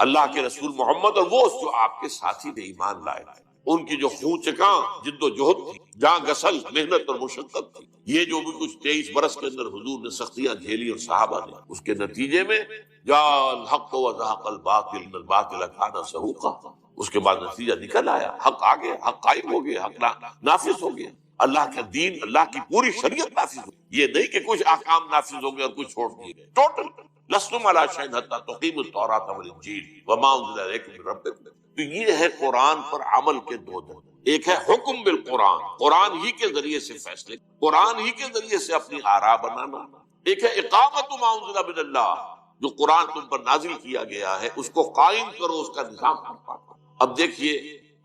اللہ کے رسول محمد اور وہ جو آپ کے ساتھی نے ایمان لائے، ان کی جو خون چکاں جد و جہد تھی، جاں گسل محنت اور مشقت تھی، یہ جو بھی کچھ 23 برس کے اندر حضور نے سختیاں جھیلی اور صحابہ نے، اس کے نتیجے میں جاء الحق وزهق الباطل ان الباطل كان زهوقا، اس کے بعد نتیجہ نکل آیا، حق آ گیا، حق قائم ہو گیا، حق نافذ ہو گیا، اللہ کا دین، اللہ کی پوری شریعت نافذ ہو گئی۔ یہ نہیں کہ کچھ احکام نافذ ہو گئے اور کچھ چھوڑ دیے گئے، ٹوٹل لستم علی شیء حتی تقیموا التوراۃ والانجیل وما انزل الیکم من ربکم۔ تو یہ ہے قرآن پر عمل کے دو دن، ایک ہے حکم بالقرآن، قرآن ہی کے ذریعے سے فیصلے، قرآن ہی کے ذریعے سے اپنی آراء بنانا، ایک ہے اقامت ما انزل من اللہ، جو قرآن تم پر نازل کیا گیا ہے اس کو قائم کرو، اس کا نظام برپا کرو۔ اب دیکھیے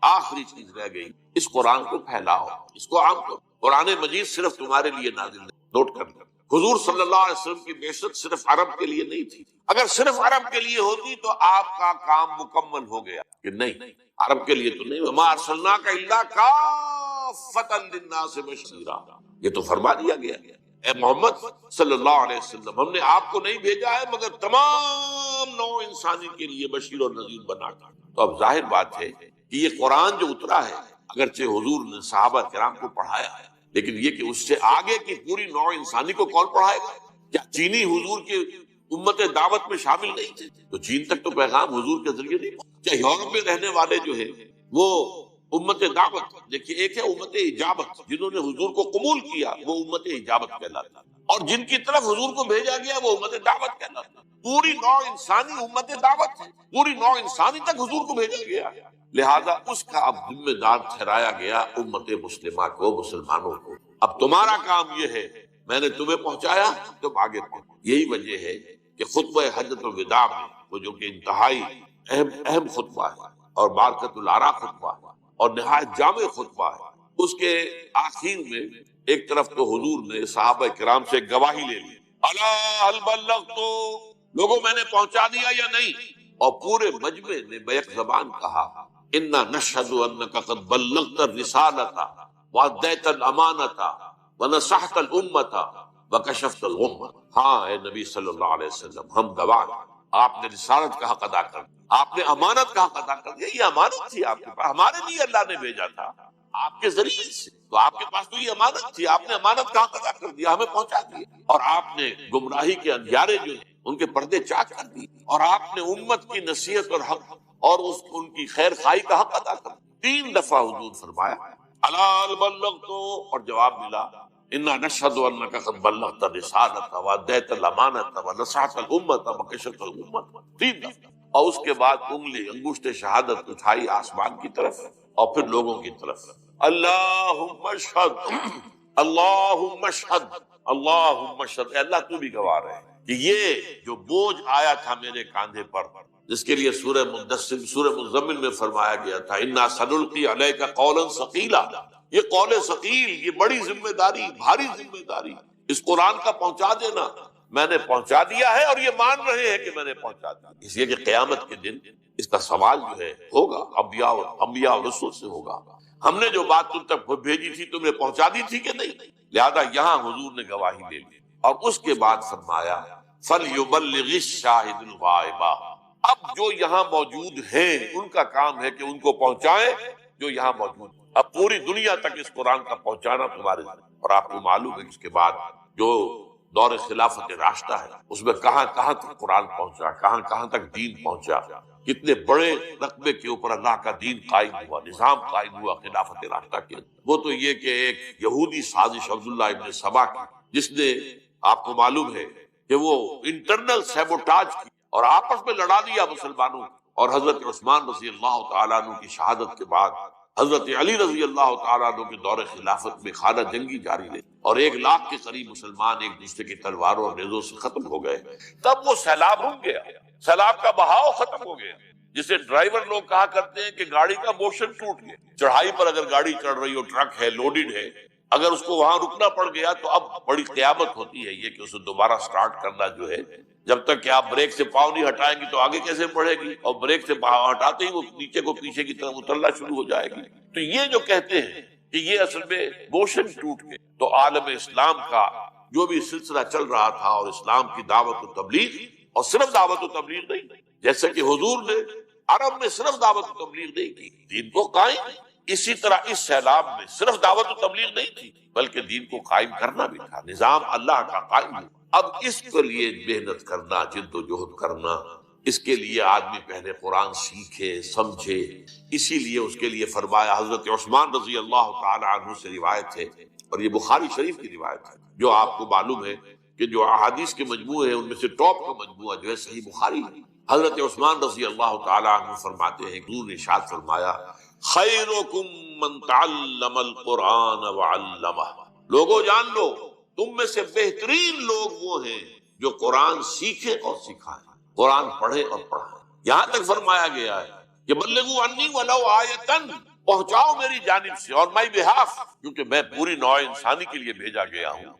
آخری چیز رہ گئی، اس قرآن کو پھیلاؤ، اس کو عام کرو۔ قرآن مجید صرف تمہارے لیے نازل نہیں، نوٹ کرنا، حضور صلی اللہ علیہ وسلم کی بعثت صرف عرب کے لیے نہیں تھی، اگر صرف عرب کے لیے ہوتی تو آپ کا کام مکمل ہو گیا، کہ نہیں عرب کے لیے تو نہیں، وما ارسلناک الا کافۃ للناس بشیرا، یہ تو فرما دیا گیا، اے محمد صلی اللہ علیہ وسلم ہم نے آپ کو نہیں بھیجا ہے مگر تمام نوع انسانی کے لیے بشیر اور نذیر بنا کر۔ تو اب ظاہر بات ہے کہ یہ قرآن جو اترا ہے، اگرچہ حضور نے صحابہ کرام کو پڑھایا ہے، لیکن یہ کہ اس سے آگے کی پوری نوع انسانی کو کون پڑھائے گا؟ کیا چینی حضور کے امت دعوت میں شامل نہیں تھے؟ تو چین تک تو پیغام حضور کے ذریعے نہیں پہنچا۔ کیا یورپ میں رہنے والے جو ہے وہ امت دعوت، دیکھیے ایک ہے امت اجابت، جنہوں نے حضور کو قبول کیا وہ امت اجابت کہلاتا، اور جن کی طرف حضور کو بھیجا گیا وہ امت دعوت کہلاتا۔ پوری نوع انسانی امت دعوت ہے، پوری نوع انسانی تک حضور کو بھیجا گیا، لہذا اس کا اب ذمہ دار ٹھہرایا گیا امت مسلمہ کو، مسلمانوں کو۔ اب تمہارا کام یہ ہے، میں نے تمہیں پہنچایا، تم آگے پہنچو۔ یہی وجہ ہے کہ خطبہ حجۃ الوداع میں، وہ جو کہ انتہائی اہم خطبہ ہے اور بارکۃ الآراء خطبہ ہے اور نہایت جامع خطبہ ہے، اس کے آخر میں ایک طرف تو حضور نے صحابہ کرام سے گواہی لے لی، الا هل بلغت، لوگوں میں نے پہنچا دیا یا نہیں، اور پورے مجمع نے بیک زبان کہا انا نشهد انك قد بلغت الرسالۃ وادیت الامانۃ ونصحت الامۃ وکشفت الغمۃ۔ ہاں اے نبی صلی اللہ علیہ وسلم، ہم گواہ ہیں، آپ نے رسالت کا حق ادا کر دیا، آپ نے امانت کا حق ادا کر دیا، یہ امانت تھی آپ کے پاس، ہمارے لیے اللہ نے بھیجا تھا آپ کے ذریعے سے، تو آپ کے پاس تو یہ امانت تھی، آپ نے امانت کا حق ادا کر دیا، ہمیں پہنچا دیا، اور آپ نے گمراہی کے اندھیارے جو ہیں ان کے پردے چاک کر دیے، اور آپ نے امت کی نصیحت اور حق اور ان کی خیر خواہی کا حق ادا کر دیا۔ 3 دفعہ حضور فرمایا الا هل بلغت، اور جواب ملا انا نشهد انك قد بلغت الرسالة واديت الامانة ونصحت الامة وكشفت الامة، 3 دفعہ، اور اس کے بعد انگشت شہادت اٹھائی آسمان کی طرف اور پھر لوگوں کی طرف، اللہم اشہد، اللہم اشہد، اللہم اشہد، اے اللہ تو بھی گواہ رہے کہ یہ جو بوجھ آیا تھا میرے کاندھے پر، جس کے لیے سورہ مدثر، سورہ مزمل میں فرمایا گیا تھا انا سنلقی علیک قولا ثقیلا، یہ قول ثقیل، یہ بڑی ذمہ داری، بھاری ذمہ داری، اس قرآن کا پہنچا دینا، میں نے پہنچا دیا ہے اور یہ مان رہے ہیں کہ میں نے پہنچا دیا، اس لیے کہ قیامت کے دن اس کا سوال جو ہے ہوگا، انبیاء اور رسول سے ہوگا، ہم نے جو بات تم تک بھیجی تھی تم نے پہنچا دی تھی کہ نہیں؟ لہذا یہاں حضور نے گواہی لے لی، اور اس کے بعد فرمایا فَلْيُبَلِّغِ الشَّاهِدُ الْغَائِبَ، اب جو یہاں موجود ہیں ان کا کام ہے کہ ان کو پہنچائیں جو یہاں موجود ہیں، اب پوری دنیا تک اس قرآن کا پہنچانا تمہارے ذمہ، اور آپ کو معلوم ہے اس کے بعد جو دور خلافت راشدہ ہے اس میں کہاں کہاں تک قرآن پہنچا، کہاں کہاں تک دین پہنچا، کتنے بڑے رقبے کے اوپر اللہ کا دین قائم ہوا، نظام قائم ہوا خلافت راشدہ کے۔ وہ تو یہ کہ ایک یہودی سازش عبداللہ ابن سبا کی، جس نے آپ کو معلوم ہے کہ وہ انٹرنل سیبوٹاج کی اور آپس میں لڑا دیا مسلمانوں، اور حضرت عثمان رضی اللہ تعالیٰ عنہ کی شہادت کے بعد حضرت علی رضی اللہ تعالیٰ عنہ کے دور خلافت میں خانہ جنگی جاری رہی اور 1 لاکھ کے قریب مسلمان ایک دوسرے کی تلواروں اور نیزوں سے ختم ہو گئے. تب وہ سیلاب رک گیا، سیلاب کا بہاؤ ختم ہو گیا، جسے ڈرائیور لوگ کہا کرتے ہیں کہ گاڑی کا موشن ٹوٹ گیا. چڑھائی پر اگر گاڑی چڑھ رہی ہو، ٹرک ہے، لوڈڈ ہے، اگر اس کو وہاں رکنا پڑ گیا تو اب بڑی قیامت ہوتی ہے یہ کہ اسے دوبارہ سٹارٹ کرنا جو ہے، جب تک کہ آپ بریک سے پاؤں نہیں ہٹائیں گی تو آگے کیسے بڑھے گی، اور بریک سے پاؤں ہٹاتے ہی وہ نیچے کو پیچھے کی طرف اترنا شروع ہو جائے گی. تو یہ جو کہتے ہیں کہ یہ اصل میں موشن ٹوٹ گئے. تو عالم اسلام کا جو بھی سلسلہ چل رہا تھا اور اسلام کی دعوت و تبلیغ، اور صرف دعوت و تبلیغ نہیں، جیسے کہ حضور نے عرب میں صرف دعوت و تبلیغ نہیں کی، دین کو قائم، اسی طرح اس سیلاب میں صرف دعوت و تبلیغ نہیں تھی بلکہ دین کو قائم کرنا بھی تھا. نظام اللہ کا قائم ہے. اب اس کے لیے محنت کرنا، جد و جہد کرنا، اس کے لیے آدمی پہلے قرآن سیکھے، سمجھے. اسی لیے اس کے لیے فرمایا، حضرت عثمان رضی اللہ تعالی عنہ سے روایت ہے، اور یہ بخاری شریف کی روایت ہے، جو آپ کو معلوم ہے کہ جو احادیث کے مجموعے ہیں ان میں سے ٹاپ کا مجموعہ جو ہے صحیح بخاری ہے. حضرت عثمان رضی اللہ تعالی عنہ فرماتے ہیں کہ حضور نے ارشاد فرمایا، خیرکم من تعلم القرآن وعلمہ، لوگوں جان لو تم میں سے بہترین لوگ وہ ہیں جو قرآن سیکھے اور سکھائیں، قرآن پڑھے اور پڑھائیں. یہاں تک فرمایا گیا ہے کہ بلغوا عنی ولو آیۃ، پہنچاؤ میری جانب سے اور مائی بہاف، کیونکہ میں پوری نوع انسانی کے لیے بھیجا گیا ہوں.